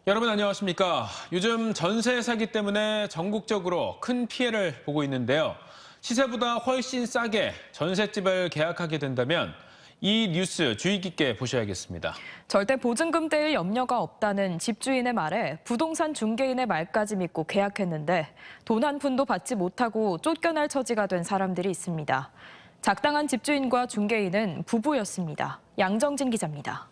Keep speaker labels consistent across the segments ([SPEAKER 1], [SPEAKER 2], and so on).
[SPEAKER 1] 여러분 안녕하십니까? 요즘 전세 사기 때문에 전국적으로 큰 피해를 보고 있는데요. 시세보다 훨씬 싸게 전셋집을 계약하게 된다면 이 뉴스 주의 깊게 보셔야겠습니다.
[SPEAKER 2] 절대 보증금 떼일 염려가 없다는 집주인의 말에 부동산 중개인의 말까지 믿고 계약했는데 돈 한 푼도 받지 못하고 쫓겨날 처지가 된 사람들이 있습니다. 작당한 집주인과 중개인은 부부였습니다. 양정진 기자입니다.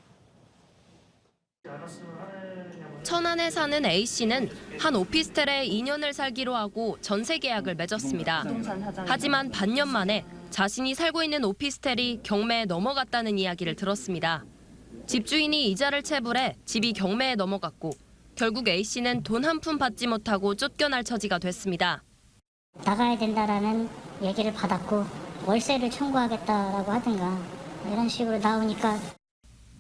[SPEAKER 3] 천안에 사는 A씨는 한 오피스텔에 2년을 살기로 하고 전세 계약을 맺었습니다. 하지만 반년 만에 자신이 살고 있는 오피스텔이 경매에 넘어갔다는 이야기를 들었습니다. 집주인이 이자를 체불해 집이 경매에 넘어갔고 결국 A씨는 돈 한 푼 받지 못하고 쫓겨날 처지가 됐습니다.
[SPEAKER 4] 나가야 된다라는 얘기를 받았고 월세를 청구하겠다라고 하든가 이런 식으로 나오니까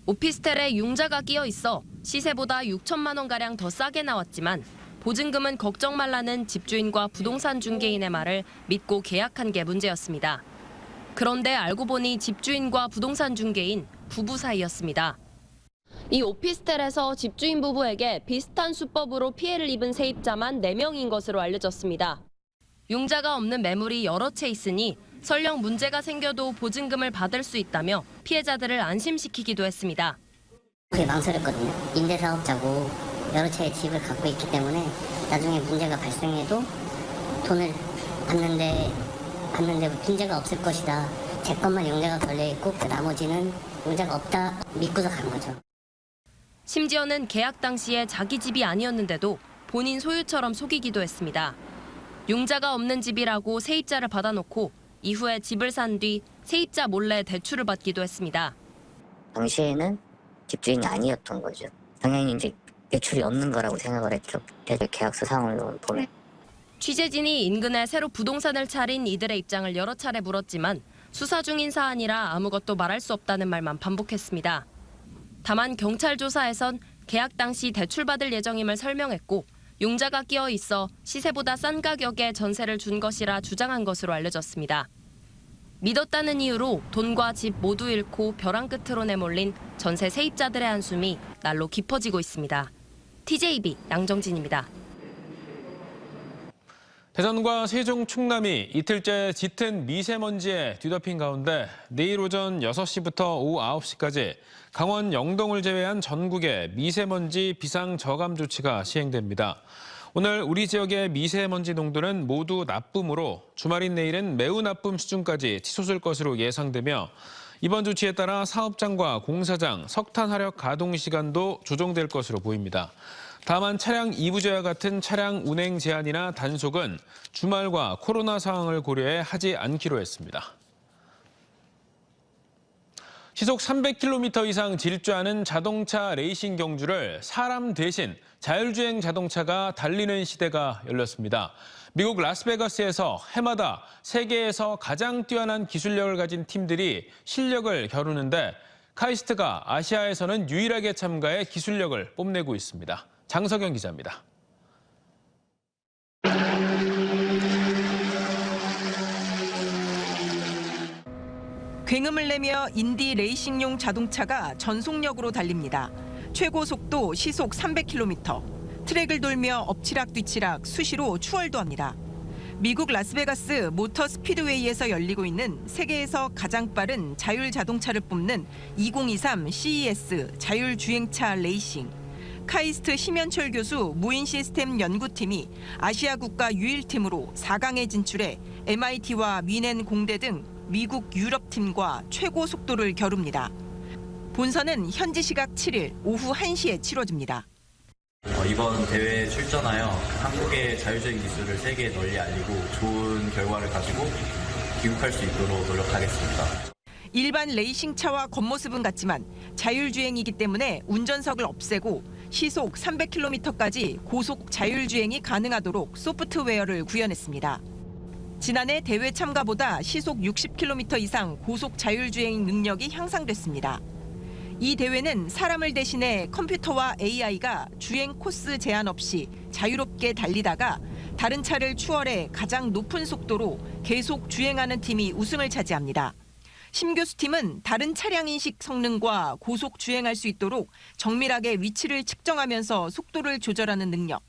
[SPEAKER 3] 오피스텔에 융자가 끼어 있어 시세보다 6천만 원가량 더 싸게 나왔지만 보증금은 걱정 말라는 집주인과 부동산 중개인의 말을 믿고 계약한 게 문제였습니다. 그런데 알고 보니 집주인과 부동산 중개인 부부 사이였습니다. 이 오피스텔에서 집주인 부부에게 비슷한 수법으로 피해를 입은 세입자만 4명인 것으로 알려졌습니다. 융자가 없는 매물이 여러 채 있으니 설령 문제가 생겨도 보증금을 받을 수 있다며 피해자들을 안심시키기도 했습니다.
[SPEAKER 4] 그게 망설였거든요. 임대사업자고 여러 채의 집을 갖고 있기 때문에 나중에 문제가 발생해도 돈을 받는데 문제가 없을 것이다. 제 것만 용자가 걸려있고 그 나머지는 용자가 없다 믿고서 간 거죠.
[SPEAKER 3] 심지어는 계약 당시에 자기 집이 아니었는데도 본인 소유처럼 속이기도 했습니다. 융자가 없는 집이라고 세입자를 받아놓고 이후에 집을 산 뒤 세입자 몰래 대출을 받기도 했습니다.
[SPEAKER 5] 당시에는 집주인이 아니었던 거죠. 당연히 이제 대출이 없는 거라고 생각을 했죠. 계약서 상황을 보면.
[SPEAKER 3] 취재진이 인근에 새로 부동산을 차린 이들의 입장을 여러 차례 물었지만 수사 중인 사안이라 아무것도 말할 수 없다는 말만 반복했습니다. 다만 경찰 조사에선 계약 당시 대출받을 예정임을 설명했고 융자가 끼어 있어 시세보다 싼 가격에 전세를 준 것이라 주장한 것으로 알려졌습니다. 믿었다는 이유로 돈과 집 모두 잃고 벼랑 끝으로 내몰린 전세 세입자들의 한숨이 날로 깊어지고 있습니다. TJB 양정진입니다.
[SPEAKER 1] 대전과 세종, 충남이 이틀째 짙은 미세먼지에 뒤덮인 가운데 내일 오전 6시부터 오후 9시까지 강원 영동을 제외한 전국에 미세먼지 비상 저감 조치가 시행됩니다. 오늘 우리 지역의 미세먼지 농도는 모두 나쁨으로 주말인 내일은 매우 나쁨 수준까지 치솟을 것으로 예상되며 이번 조치에 따라 사업장과 공사장, 석탄 화력 가동 시간도 조정될 것으로 보입니다. 다만 차량 이부제와 같은 차량 운행 제한이나 단속은 주말과 코로나 상황을 고려해 하지 않기로 했습니다. 시속 300km 이상 질주하는 자동차 레이싱 경주를 사람 대신 자율주행 자동차가 달리는 시대가 열렸습니다. 미국 라스베가스에서 해마다 세계에서 가장 뛰어난 기술력을 가진 팀들이 실력을 겨루는데 카이스트가 아시아에서는 유일하게 참가해 기술력을 뽐내고 있습니다. 장석영 기자입니다.
[SPEAKER 6] 굉음을 내며 인디 레이싱용 자동차가 전속력으로 달립니다. 최고 속도 시속 300km, 트랙을 돌며 엎치락뒤치락 수시로 추월도 합니다. 미국 라스베가스 모터 스피드웨이에서 열리고 있는 세계에서 가장 빠른 자율 자동차를 뽑는 2023 CES 자율주행차 레이싱. 카이스트 심연철 교수 무인 시스템 연구팀이 아시아 국가 유일팀으로 4강에 진출해 MIT와 미넨 공대 등 미국 유럽팀과 최고 속도를 겨룹니다. 본선은 현지 시각 7일 오후 1시에 치러집니다.
[SPEAKER 7] 이번 대회에 출전하여 한국의 자율주행 기술을 세계에 널리 알리고 좋은 결과를 가지고 귀국할 수 있도록 노력하겠습니다.
[SPEAKER 6] 일반 레이싱차와 겉모습은 같지만 자율주행이기 때문에 운전석을 없애고 시속 300km까지 고속 자율주행이 가능하도록 소프트웨어를 구현했습니다. 지난해 대회 참가보다 시속 60km 이상 고속 자율주행 능력이 향상됐습니다. 이 대회는 사람을 대신해 컴퓨터와 AI가 주행 코스 제한 없이 자유롭게 달리다가 다른 차를 추월해 가장 높은 속도로 계속 주행하는 팀이 우승을 차지합니다. 심 교수팀은 다른 차량 인식 성능과 고속 주행할 수 있도록 정밀하게 위치를 측정하면서 속도를 조절하는 능력,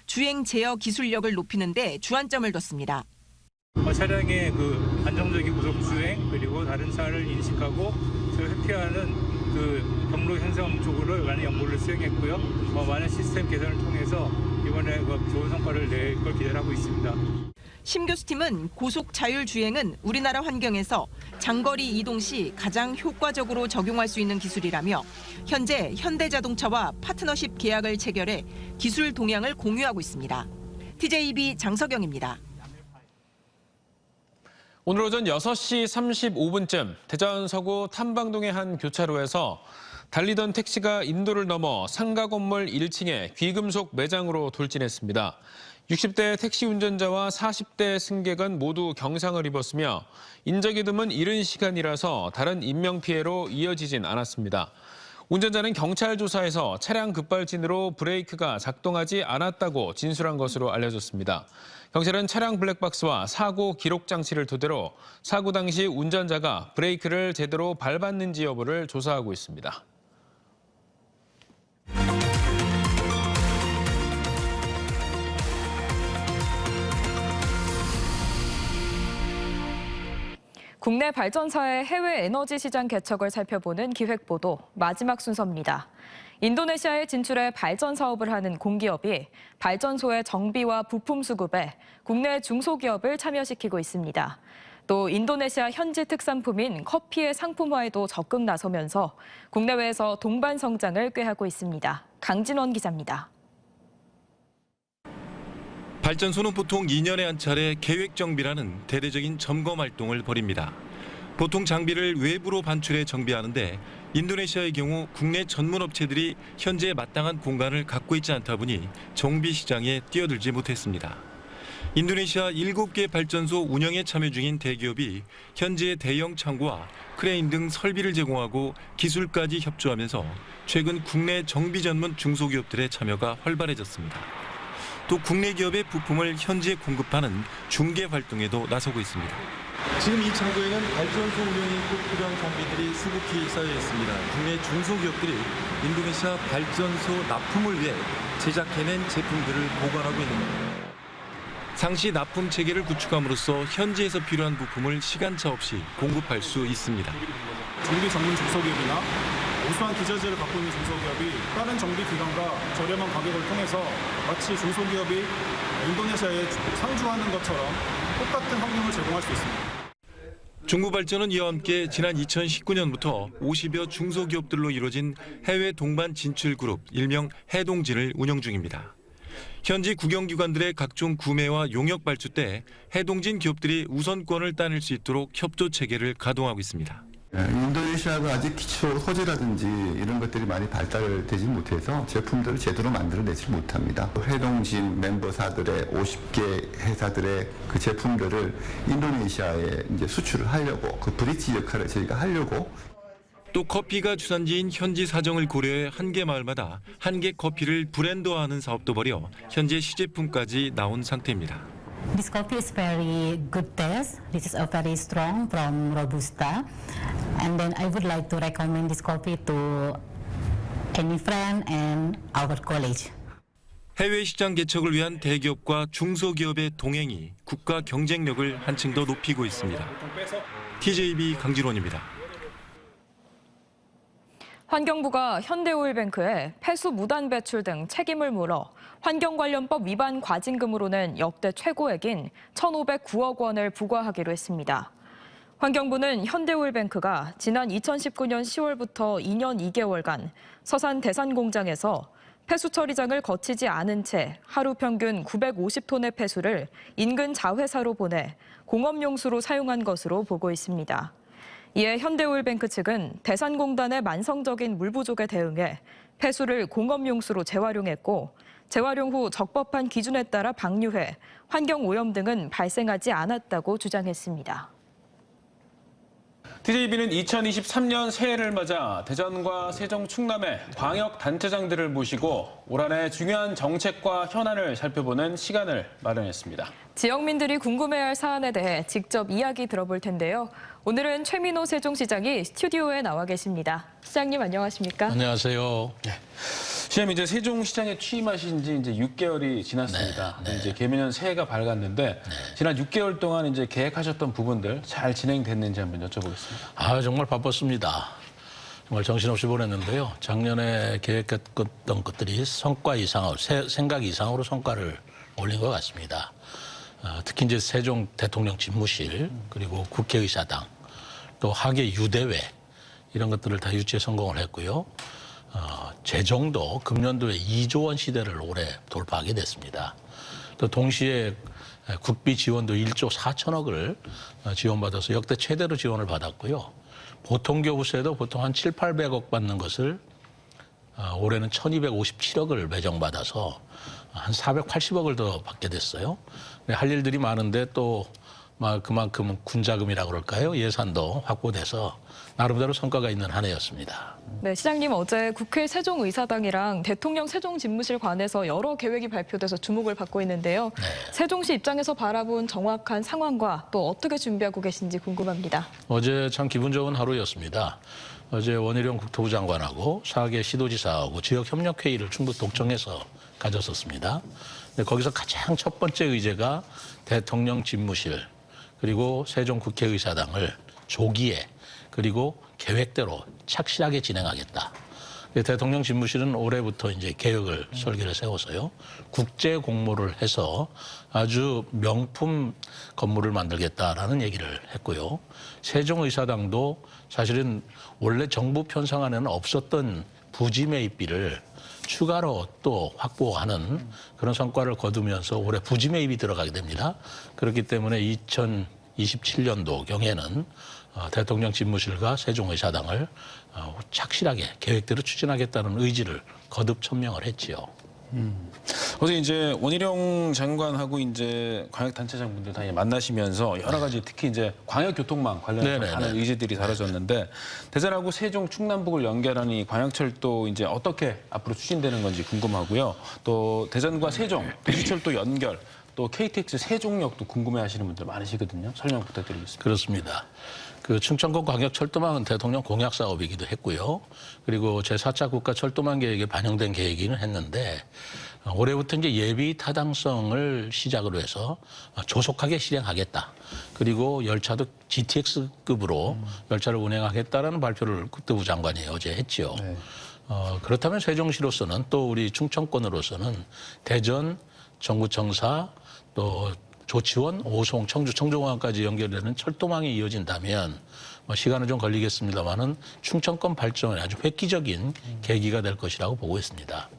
[SPEAKER 6] 주행 제어 기술력을 높이는 데 주안점을 뒀습니다.
[SPEAKER 8] 차량의 그 안정적인 고속 주행 그리고 다른 차를 인식하고 회피하는 그 경로 현상 쪽으로 많은 연구를 수행했고요. 많은 시스템 개선을 통해서 이번에 좋은 성과를 낼 걸 기대하고 있습니다.
[SPEAKER 6] 심 교수팀은 고속 자율 주행은 우리나라 환경에서 장거리 이동 시 가장 효과적으로 적용할 수 있는 기술이라며 현재 현대자동차와 파트너십 계약을 체결해 기술 동향을 공유하고 있습니다. TJB 장석영입니다.
[SPEAKER 1] 오늘 오전 6시 35분쯤 대전 서구 탐방동의 한 교차로에서 달리던 택시가 인도를 넘어 상가 건물 1층에 귀금속 매장으로 돌진했습니다. 60대 택시 운전자와 40대 승객은 모두 경상을 입었으며 인적이 드문 이른 시간이라서 다른 인명피해로 이어지진 않았습니다. 운전자는 경찰 조사에서 차량 급발진으로 브레이크가 작동하지 않았다고 진술한 것으로 알려졌습니다. 경찰은 차량 블랙박스와 사고 기록 장치를 토대로 사고 당시 운전자가 브레이크를 제대로 밟았는지 여부를 조사하고 있습니다.
[SPEAKER 2] 국내 발전사의 해외 에너지 시장 개척을 살펴보는 기획보도 마지막 순서입니다. 인도네시아에 진출해 발전 사업을 하는 공기업이 발전소의 정비와 부품 수급에 국내 중소기업을 참여시키고 있습니다. 또 인도네시아 현지 특산품인 커피의 상품화에도 적극 나서면서 국내외에서 동반 성장을 꾀하고 있습니다. 강진원 기자입니다.
[SPEAKER 9] 발전소는 보통 2년에 한 차례 계획 정비라는 대대적인 점검 활동을 벌입니다. 보통 장비를 외부로 반출해 정비하는데 인도네시아의 경우 국내 전문 업체들이 현재 마땅한 공간을 갖고 있지 않다 보니 정비 시장에 뛰어들지 못했습니다. 인도네시아 7개 발전소 운영에 참여 중인 대기업이 현재 대형 창고와 크레인 등 설비를 제공하고 기술까지 협조하면서 최근 국내 정비 전문 중소기업들의 참여가 활발해졌습니다. 또 국내 기업의 부품을 현지에 공급하는 중개 활동에도 나서고 있습니다.
[SPEAKER 10] 지금 이 창고에는 발전소 운영에 꼭 필요한 장비들이 수북히 쌓여 있습니다. 국내 중소기업들이 인도네시아 발전소 납품을 위해 제작해낸 제품들을 보관하고 있는 겁니다.
[SPEAKER 9] 상시 납품 체계를 구축함으로써 현지에서 필요한 부품을 시간차 없이 공급할 수 있습니다.
[SPEAKER 11] 정비 전문 중소기업이나 우수한 기저질을 갖고 있는 중소기업이 빠른 정비 기간과 저렴한 가격을 통해서 마치 중소기업이 인도네시아에 상주하는 것처럼 똑같은 환경을 제공할 수 있습니다.
[SPEAKER 9] 중부발전은 이와 함께 지난 2019년부터 50여 중소기업들로 이루어진 해외 동반 진출 그룹 일명 해동진을 운영 중입니다. 현지 국영기관들의 각종 구매와 용역 발주 때 해동진 기업들이 우선권을 따낼 수 있도록 협조 체계를 가동하고 있습니다.
[SPEAKER 12] 인도네시아가 아직 기초 소재라든지 이런 것들이 많이 발달되지 못해서 제품들을 제대로 만들어내지 못합니다. 해동진 멤버사들의 50개 회사들의 그 제품들을 인도네시아에 이제 수출을 하려고 그 브릿지 역할을 저희가 하려고.
[SPEAKER 9] 또 커피가 주산지인 현지 사정을 고려해 한 개 마을마다 한 개 커피를 브랜드화하는 사업도 벌여 현재 시제품까지 나온 상태입니다.
[SPEAKER 13] This coffee is very good taste. This is a very strong from Robusta. And then I would like to recommend this coffee to any friend and our college.
[SPEAKER 9] 해외 시장 개척을 위한 대기업과 중소기업의 동행이 국가 경쟁력을 한층 더 높이고 있습니다. TJB 강진원입니다.
[SPEAKER 2] 환경부가 현대오일뱅크에 폐수 무단 배출 등 책임을 물어 환경관련법 위반 과징금으로는 역대 최고액인 1,509억 원을 부과하기로 했습니다. 환경부는 현대오일뱅크가 지난 2019년 10월부터 2년 2개월간 서산 대산공장에서 폐수 처리장을 거치지 않은 채 하루 평균 950톤의 폐수를 인근 자회사로 보내 공업용수로 사용한 것으로 보고 있습니다. 이에 현대오일뱅크 측은 대산공단의 만성적인 물 부족에 대응해 폐수를 공업용수로 재활용했고 재활용 후 적법한 기준에 따라 방류해 환경오염 등은 발생하지 않았다고 주장했습니다.
[SPEAKER 1] TJB는 2023년 새해를 맞아 대전과 세종, 충남의 광역단체장들을 모시고 올 한 해 중요한 정책과 현안을 살펴보는 시간을 마련했습니다.
[SPEAKER 2] 지역민들이 궁금해할 사안에 대해 직접 이야기 들어볼 텐데요. 오늘은 최민호 세종시장이 스튜디오에 나와 계십니다. 시장님 안녕하십니까?
[SPEAKER 14] 안녕하세요.
[SPEAKER 1] 시장님 이제 세종시장에 취임하신 지 이제 6개월이 지났습니다. 이제 개묘년 새해가 밝았는데 지난 6개월 동안 이제 계획하셨던 부분들 잘 진행됐는지 한번 여쭤보겠습니다.
[SPEAKER 14] 정말 바빴습니다. 정말 정신없이 보냈는데요. 작년에 계획했던 것들이 성과 이상으로, 생각 이상으로 성과를 올린 것 같습니다. 특히 이제 세종 대통령 집무실, 그리고 국회의사당, 또 하계 유대회 이런 것들을 다 유치에 성공을 했고요. 재정도 금년도에 2조 원 시대를 올해 돌파하게 됐습니다. 또 동시에 국비 지원도 1조 4천억을 지원받아서 역대 최대로 지원을 받았고요. 보통교부세도 보통 한 7, 800억 받는 것을 올해는 1257억을 배정받아서 한 480억을 더 받게 됐어요. 할 일들이 많은데 또 그만큼 군자금이라고 그럴까요? 예산도 확보돼서 나름대로 성과가 있는 한 해였습니다.
[SPEAKER 2] 네, 시장님 어제 국회 세종의사당이랑 대통령 세종집무실관에서 여러 계획이 발표돼서 주목을 받고 있는데요. 세종시 입장에서 바라본 정확한 상황과 또 어떻게 준비하고 계신지 궁금합니다.
[SPEAKER 14] 어제 참 기분 좋은 하루였습니다. 어제 원희룡 국토부 장관하고 4개 시도지사하고 지역협력회의를 충북 독청에서 가졌었습니다. 거기서 가장 첫 번째 의제가 대통령 집무실 그리고 세종 국회의사당을 조기에 그리고 계획대로 착실하게 진행하겠다. 대통령 집무실은 올해부터 이제 계획을 설계를 세워서요. 국제 공모를 해서 아주 명품 건물을 만들겠다라는 얘기를 했고요. 세종의사당도 사실은 원래 정부 편성안에는 없었던 부지 매입비를 추가로 또 확보하는 그런 성과를 거두면서 올해 부지 매입이 들어가게 됩니다. 그렇기 때문에 2027년도 경에는 대통령 집무실과 세종의사당을 착실하게 계획대로 추진하겠다는 의지를 거듭 천명을 했지요.
[SPEAKER 1] 어제 이제 원희룡 장관하고 이제 광역단체장분들 다 만나시면서 여러 가지 특히 이제 광역교통망 관련해서 많은 의제들이 다뤄졌는데 대전하고 세종 충남북을 연결하는 이 광역철도 이제 어떻게 앞으로 추진되는 건지 궁금하고요. 또 대전과 세종 도시철도 연결 또 KTX 세종역도 궁금해하시는 분들 많으시거든요. 설명 부탁드리겠습니다.
[SPEAKER 14] 그렇습니다. 그 충청권 광역철도망은 대통령 공약 사업이기도 했고요. 그리고 제4차 국가철도망 계획에 반영된 계획이긴 했는데 올해부터 이제 예비 타당성을 시작으로 해서 조속하게 실행하겠다. 그리고 열차도 GTX급으로 열차를 운행하겠다라는 발표를 국토부 장관이 어제 했지요. 그렇다면 세종시로서는 또 우리 충청권으로서는 대전, 정구청사 또 조치원, 오송, 청주, 청정공항까지 연결되는 철도망이 이어진다면 시간은 좀 걸리겠습니다만은 충청권 발전에 아주 획기적인 계기가 될 것이라고 보고 있습니다.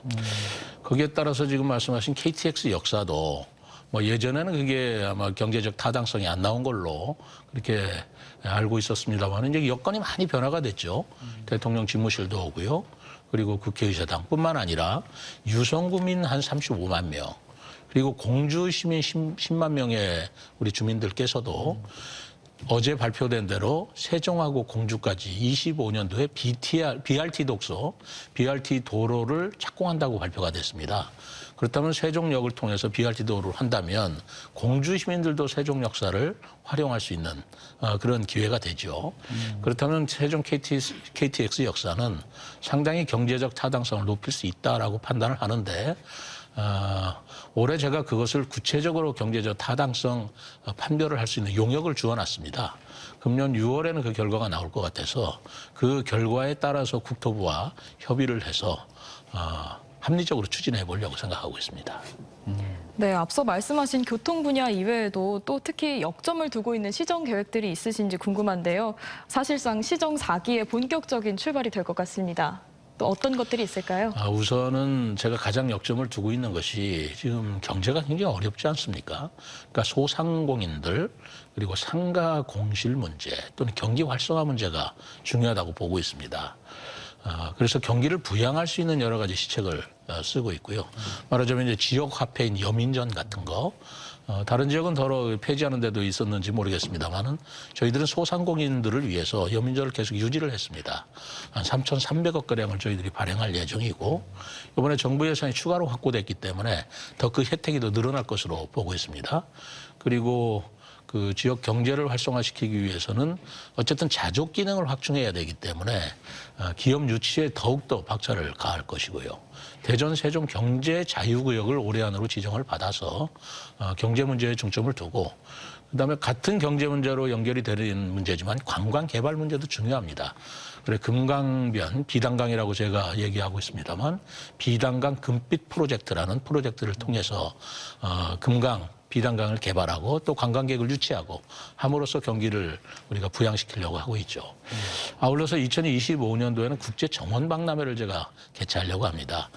[SPEAKER 14] 거기에 따라서 지금 말씀하신 KTX 역사도 예전에는 그게 아마 경제적 타당성이 안 나온 걸로 그렇게 알고 있었습니다만 이제 여건이 많이 변화가 됐죠. 대통령 집무실도 오고요. 그리고 국회의사당뿐만 아니라 유성구민 한 35만 명. 그리고 공주 시민 10만 명의 우리 주민들께서도 어제 발표된 대로 세종하고 공주까지 25년도에 BRT 독소, BRT 도로를 착공한다고 발표가 됐습니다. 그렇다면 세종역을 통해서 BRT 도로를 한다면 공주 시민들도 세종 역사를 활용할 수 있는 그런 기회가 되죠. 그렇다면 세종 KTX 역사는 상당히 경제적 타당성을 높일 수 있다라고 판단을 하는데 올해 제가 그것을 구체적으로 경제적 타당성 판별을 할 수 있는 용역을 주어놨습니다. 금년 6월에는 그 결과가 나올 것 같아서 그 결과에 따라서 국토부와 협의를 해서 합리적으로 추진해 보려고 생각하고 있습니다.
[SPEAKER 2] 네, 앞서 말씀하신 교통 분야 이외에도 또 특히 역점을 두고 있는 시정 계획들이 있으신지 궁금한데요. 사실상 시정 4기의 본격적인 출발이 될 것 같습니다. 또 어떤 것들이 있을까요?
[SPEAKER 14] 우선은 제가 가장 역점을 두고 있는 것이 지금 경제가 굉장히 어렵지 않습니까? 그러니까 소상공인들 그리고 상가 공실 문제 또는 경기 활성화 문제가 중요하다고 보고 있습니다. 그래서 경기를 부양할 수 있는 여러 가지 시책을 쓰고 있고요. 말하자면 이제 지역 화폐인 여민전 같은 거 다른 지역은 더러 폐지하는 데도 있었는지 모르겠습니다만은 저희들은 소상공인들을 위해서 여민전을 계속 유지를 했습니다. 한 3,300억 가량을 저희들이 발행할 예정이고 이번에 정부 예산이 추가로 확보됐기 때문에 더 그 혜택이 더 늘어날 것으로 보고 있습니다. 그리고 그 지역 경제를 활성화시키기 위해서는 어쨌든 자족 기능을 확충해야 되기 때문에 기업 유치에 더욱더 박차를 가할 것이고요. 대전 세종 경제 자유구역을 올해 안으로 지정을 받아서 경제 문제에 중점을 두고 그다음에 같은 경제 문제로 연결이 되는 문제지만 관광 개발 문제도 중요합니다. 그래 금강변 비단강이라고 제가 얘기하고 있습니다만 비단강 금빛 프로젝트라는 프로젝트를 통해서 금강 비단강을 개발하고 또 관광객을 유치하고 함으로써 경기를 우리가 부양시키려고 하고 있죠. 아울러서 2025년도에는 국제 정원 박람회를 제가 개최하려고 합니다.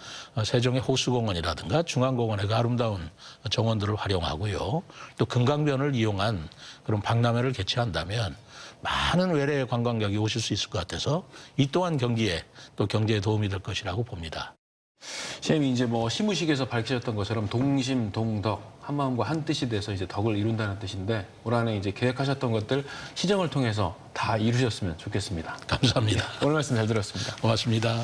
[SPEAKER 14] 세종의 호수공원이라든가 중앙공원의 그 아름다운 정원들을 활용하고요. 또 금강변을 이용한 그런 박람회를 개최한다면 많은 외래 관광객이 오실 수 있을 것 같아서 이 또한 경기에 또 경제에 도움이 될 것이라고 봅니다.
[SPEAKER 1] 시장님이 이제 뭐 시무식에서 밝히셨던 것처럼 동심, 동덕, 한마음과 한뜻이 돼서 이제 덕을 이룬다는 뜻인데 올 한해 이제 계획하셨던 것들 시정을 통해서 다 이루셨으면 좋겠습니다.
[SPEAKER 14] 감사합니다.
[SPEAKER 1] 오늘 말씀 잘 들었습니다.
[SPEAKER 14] 고맙습니다.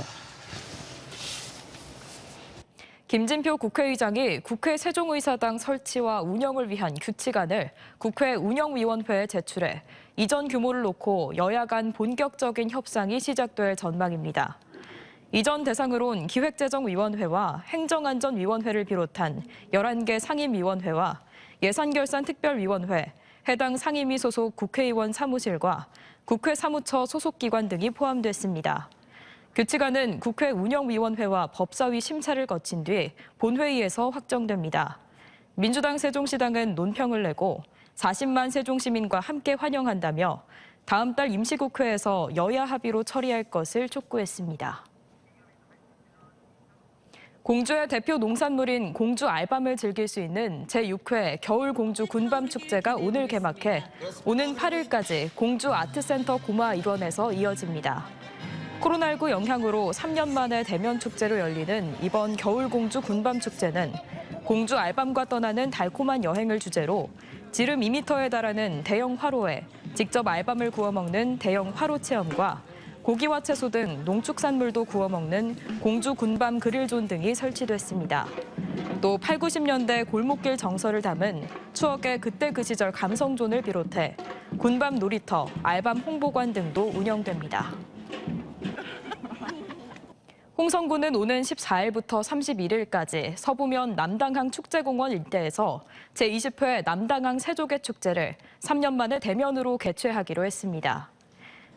[SPEAKER 2] 김진표 국회의장이 국회 세종의사당 설치와 운영을 위한 규칙안을 국회 운영위원회에 제출해 이전 규모를 놓고 여야 간 본격적인 협상이 시작될 전망입니다. 이전 대상으론 기획재정위원회와 행정안전위원회를 비롯한 11개 상임위원회와 예산결산특별위원회, 해당 상임위 소속 국회의원 사무실과 국회 사무처 소속기관 등이 포함됐습니다. 규칙안은 국회 운영위원회와 법사위 심사를 거친 뒤 본회의에서 확정됩니다. 민주당 세종시당은 논평을 내고 40만 세종시민과 함께 환영한다며 다음 달 임시국회에서 여야 합의로 처리할 것을 촉구했습니다. 공주의 대표 농산물인 공주 알밤을 즐길 수 있는 제6회 겨울공주 군밤축제가 오늘 개막해 오는 8일까지 공주 아트센터 고마 일원에서 이어집니다. 코로나19 영향으로 3년 만에 대면 축제로 열리는 이번 겨울공주 군밤축제는 공주 알밤과 떠나는 달콤한 여행을 주제로 지름 2m에 달하는 대형 화로에 직접 알밤을 구워 먹는 대형 화로 체험과 고기와 채소 등 농축산물도 구워 먹는 공주 군밤 그릴존 등이 설치됐습니다. 또 8, 90년대 골목길 정서를 담은 추억의 그때 그 시절 감성존을 비롯해 군밤 놀이터, 알밤 홍보관 등도 운영됩니다. 홍성군은 오는 14일부터 31일까지 서부면 남당항 축제공원 일대에서 제20회 남당항 세조개 축제를 3년 만에 대면으로 개최하기로 했습니다.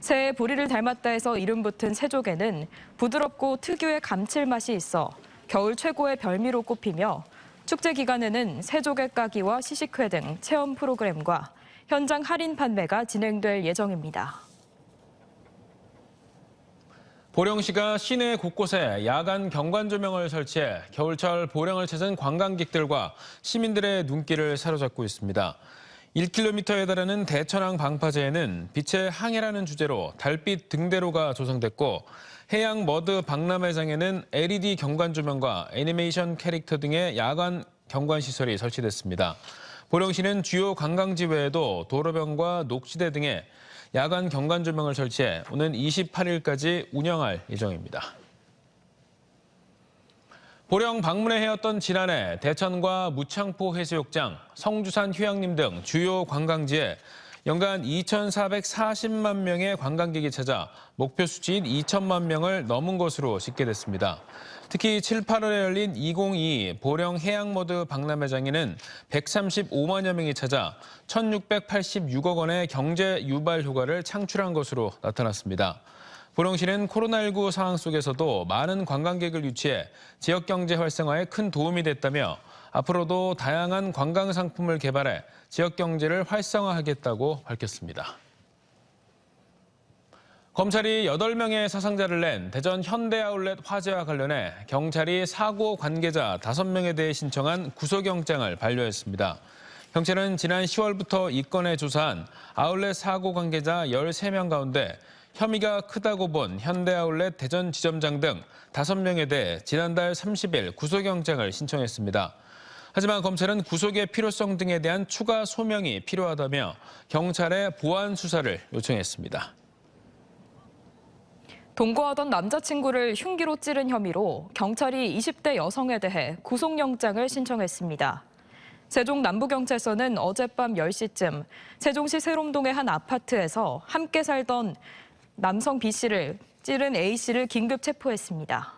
[SPEAKER 2] 새의 보리를 닮았다 해서 이름 붙은 세조개는 부드럽고 특유의 감칠맛이 있어 겨울 최고의 별미로 꼽히며 축제 기간에는 세조개 까기와 시식회 등 체험 프로그램과 현장 할인 판매가 진행될 예정입니다.
[SPEAKER 1] 보령시가 시내 곳곳에 야간 경관 조명을 설치해 겨울철 보령을 찾은 관광객들과 시민들의 눈길을 사로잡고 있습니다. 1km에 달하는 대천항 방파제에는 빛의 항해라는 주제로 달빛 등대로가 조성됐고 해양 머드 박람회장에는 LED 경관 조명과 애니메이션 캐릭터 등의 야간 경관 시설이 설치됐습니다. 보령시는 주요 관광지 외에도 도로변과 녹지대 등에 야간 경관 조명을 설치해 오는 28일까지 운영할 예정입니다. 보령 방문에 해였던 지난해 대천과 무창포 해수욕장, 성주산 휴양림 등 주요 관광지에 연간 2,440만 명의 관광객이 찾아 목표 수치인 2천만 명을 넘은 것으로 집계됐습니다. 특히 7, 8월에 열린 2022 보령 해양머드 박람회장에는 135만여 명이 찾아 1,686억 원의 경제 유발 효과를 창출한 것으로 나타났습니다. 보령시는 코로나19 상황 속에서도 많은 관광객을 유치해 지역 경제 활성화에 큰 도움이 됐다며 앞으로도 다양한 관광 상품을 개발해 지역 경제를 활성화하겠다고 밝혔습니다. 검찰이 8명의 사상자를 낸 대전 현대아울렛 화재와 관련해 경찰이 사고 관계자 5명에 대해 신청한 구속영장을 반려했습니다. 경찰은 지난 10월부터 이 건에 조사한 아울렛 사고 관계자 13명 가운데 혐의가 크다고 본 현대아울렛 대전 지점장 등 5명에 대해 지난달 30일 구속영장을 신청했습니다. 하지만 검찰은 구속의 필요성 등에 대한 추가 소명이 필요하다며 경찰에 보완 수사를 요청했습니다.
[SPEAKER 2] 동거하던 남자친구를 흉기로 찌른 혐의로 경찰이 20대 여성에 대해 구속영장을 신청했습니다. 세종 남부경찰서는 어젯밤 10시쯤 세종시 세롬동의 한 아파트에서 함께 살던 남성 B씨를 찌른 A씨를 긴급 체포했습니다.